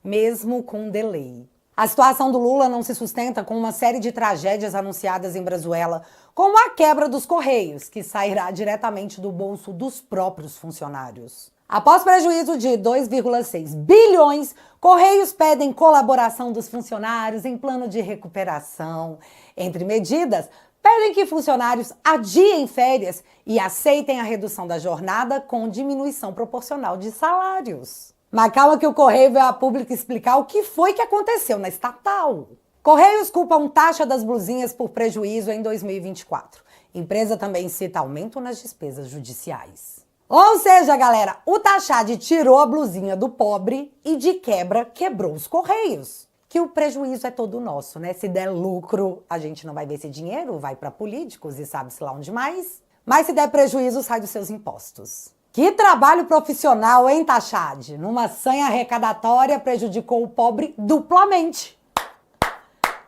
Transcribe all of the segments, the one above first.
mesmo com delay. A situação do Lula não se sustenta com uma série de tragédias anunciadas em Brazuela, como a quebra dos Correios, que sairá diretamente do bolso dos próprios funcionários. Após prejuízo de 2,6 bilhões, Correios pedem colaboração dos funcionários em plano de recuperação. Entre medidas, pedem que funcionários adiem férias e aceitem a redução da jornada com diminuição proporcional de salários. Mas calma que o Correio veio a público explicar o que foi que aconteceu na estatal. Correios culpam taxa das blusinhas por prejuízo em 2024. Empresa também cita aumento nas despesas judiciais. Ou seja, galera, o Taxade tirou a blusinha do pobre e de quebra quebrou os Correios. Que o prejuízo é todo nosso, né? Se der lucro, a gente não vai ver esse dinheiro, vai para políticos e sabe-se lá onde mais. Mas se der prejuízo, sai dos seus impostos. Que trabalho profissional, hein, Taxade? Numa sanha arrecadatória, prejudicou o pobre duplamente.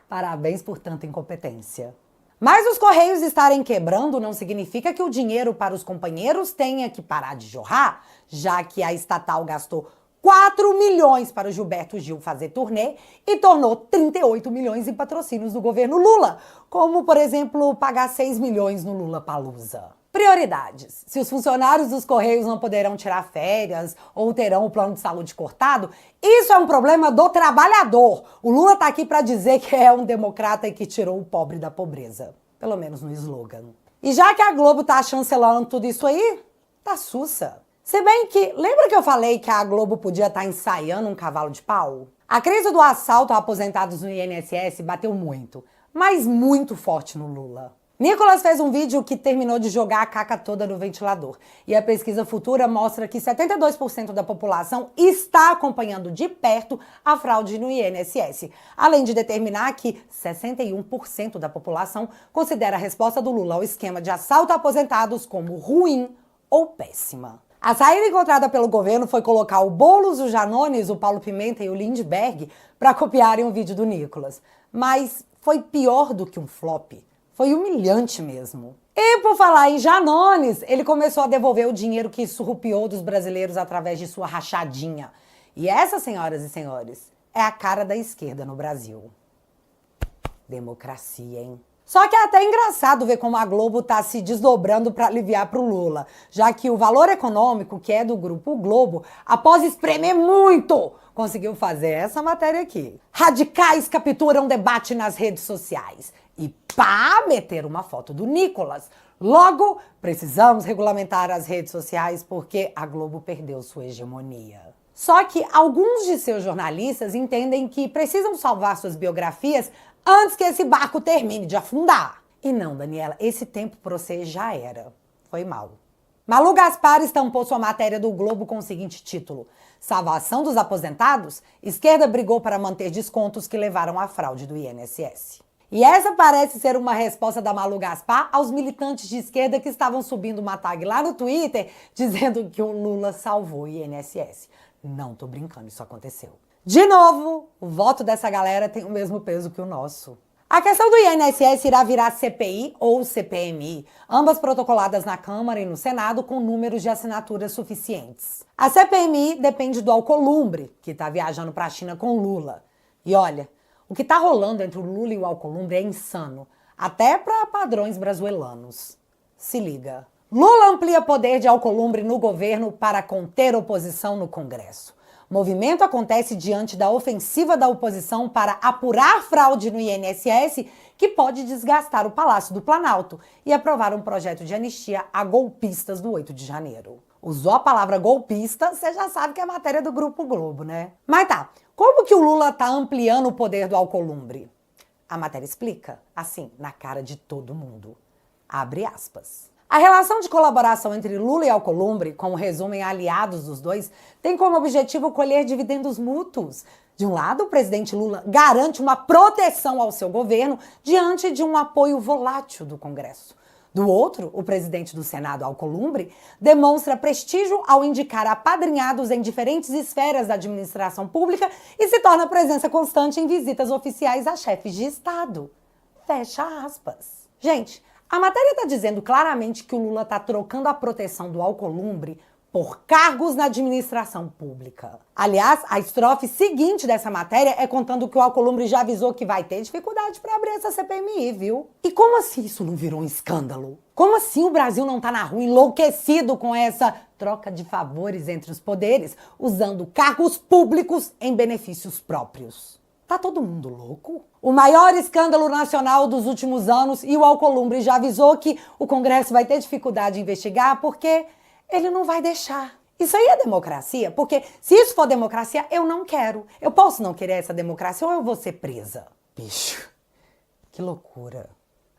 Parabéns por tanta incompetência. Mas os Correios estarem quebrando não significa que o dinheiro para os companheiros tenha que parar de jorrar, já que a estatal gastou 4 milhões para o Gilberto Gil fazer turnê e tornou 38 milhões em patrocínios do governo Lula, como, por exemplo, pagar 6 milhões no Lulapalooza. Prioridades. Se os funcionários dos Correios não poderão tirar férias ou terão o plano de saúde cortado, isso é um problema do trabalhador. O Lula tá aqui para dizer que é um democrata e que tirou o pobre da pobreza. Pelo menos no slogan. E já que a Globo tá chancelando tudo isso aí, tá sussa. Se bem que, lembra que eu falei que a Globo podia estar ensaiando um cavalo de pau? A crise do assalto a aposentados no INSS bateu muito, mas muito forte no Lula. Nicolas fez um vídeo que terminou de jogar a caca toda no ventilador. E a pesquisa futura mostra que 72% da população está acompanhando de perto a fraude no INSS. Além de determinar que 61% da população considera a resposta do Lula ao esquema de assalto a aposentados como ruim ou péssima. A saída encontrada pelo governo foi colocar o Boulos, o Janones, o Paulo Pimenta e o Lindbergh para copiarem o vídeo do Nicolas. Mas foi pior do que um flop. Foi humilhante mesmo. E por falar em Janones, ele começou a devolver o dinheiro que surrupiou dos brasileiros através de sua rachadinha. E essa, senhoras e senhores, é a cara da esquerda no Brasil. Democracia, hein? Só que é até engraçado ver como a Globo tá se desdobrando para aliviar pro Lula, já que o Valor Econômico, que é do Grupo Globo, após espremer muito, conseguiu fazer essa matéria aqui. Radicais capturam debate nas redes sociais. E pá, meter uma foto do Nicolas. Logo, precisamos regulamentar as redes sociais porque a Globo perdeu sua hegemonia. Só que alguns de seus jornalistas entendem que precisam salvar suas biografias antes que esse barco termine de afundar. E não, Daniela, esse tempo pra você já era. Foi mal. Malu Gaspar estampou sua matéria do Globo com o seguinte título: Salvação dos aposentados? Esquerda brigou para manter descontos que levaram à fraude do INSS. E essa parece ser uma resposta da Malu Gaspar aos militantes de esquerda que estavam subindo uma tag lá no Twitter dizendo que o Lula salvou o INSS. Não tô brincando, isso aconteceu. De novo, o voto dessa galera tem o mesmo peso que o nosso. A questão do INSS irá virar CPI ou CPMI, ambas protocoladas na Câmara e no Senado com números de assinaturas suficientes. A CPMI depende do Alcolumbre, que está viajando para a China com Lula. E olha, o que tá rolando entre o Lula e o Alcolumbre é insano, até para padrões brasileiros. Se liga. Lula amplia poder de Alcolumbre no governo para conter oposição no Congresso. Movimento acontece diante da ofensiva da oposição para apurar fraude no INSS, que pode desgastar o Palácio do Planalto e aprovar um projeto de anistia a golpistas do 8 de janeiro. Usou a palavra golpista, você já sabe que é matéria do Grupo Globo, né? Mas tá, como que o Lula tá ampliando o poder do Alcolumbre? A matéria explica, assim, na cara de todo mundo. Abre aspas. A relação de colaboração entre Lula e Alcolumbre, como resumem aliados dos dois, tem como objetivo colher dividendos mútuos. De um lado, o presidente Lula garante uma proteção ao seu governo diante de um apoio volátil do Congresso. Do outro, o presidente do Senado, Alcolumbre, demonstra prestígio ao indicar apadrinhados em diferentes esferas da administração pública e se torna presença constante em visitas oficiais a chefes de Estado. Fecha aspas. Gente, a matéria está dizendo claramente que o Lula está trocando a proteção do Alcolumbre por cargos na administração pública. Aliás, a estrofe seguinte dessa matéria é contando que o Alcolumbre já avisou que vai ter dificuldade para abrir essa CPMI, viu? E como assim isso não virou um escândalo? Como assim o Brasil não tá na rua enlouquecido com essa troca de favores entre os poderes, usando cargos públicos em benefícios próprios? Tá todo mundo louco? O maior escândalo nacional dos últimos anos, e o Alcolumbre já avisou que o Congresso vai ter dificuldade em investigar porque ele não vai deixar. Isso aí é democracia? Porque se isso for democracia, eu não quero. Eu posso não querer essa democracia ou eu vou ser presa? Bicho, que loucura.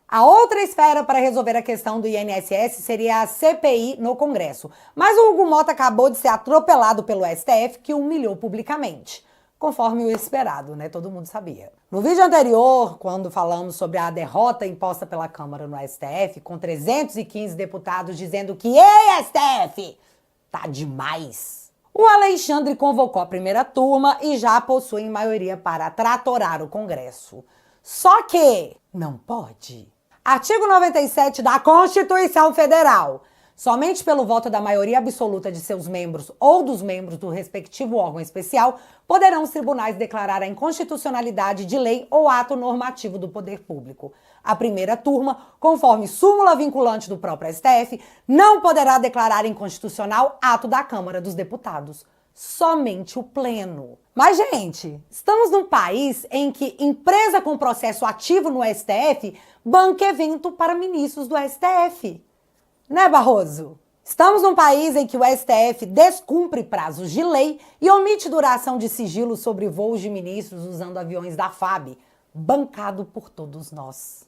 A outra esfera para resolver a questão do INSS seria a CPI no Congresso. Mas o Hugo Mota acabou de ser atropelado pelo STF, que o humilhou publicamente. Conforme o esperado, né? Todo mundo sabia. No vídeo anterior, quando falamos sobre a derrota imposta pela Câmara no STF, com 315 deputados dizendo que "Ei, STF, tá demais", o Alexandre convocou a primeira turma e já possui maioria para tratorar o Congresso. Só que não pode. Artigo 97 da Constituição Federal. Somente pelo voto da maioria absoluta de seus membros ou dos membros do respectivo órgão especial poderão os tribunais declarar a inconstitucionalidade de lei ou ato normativo do poder público. A primeira turma, conforme súmula vinculante do próprio STF, não poderá declarar inconstitucional ato da Câmara dos Deputados. Somente o pleno. Mas, gente, estamos num país em que empresa com processo ativo no STF banca evento para ministros do STF. Né, Barroso? Estamos num país em que o STF descumpre prazos de lei e omite duração de sigilo sobre voos de ministros usando aviões da FAB, bancado por todos nós.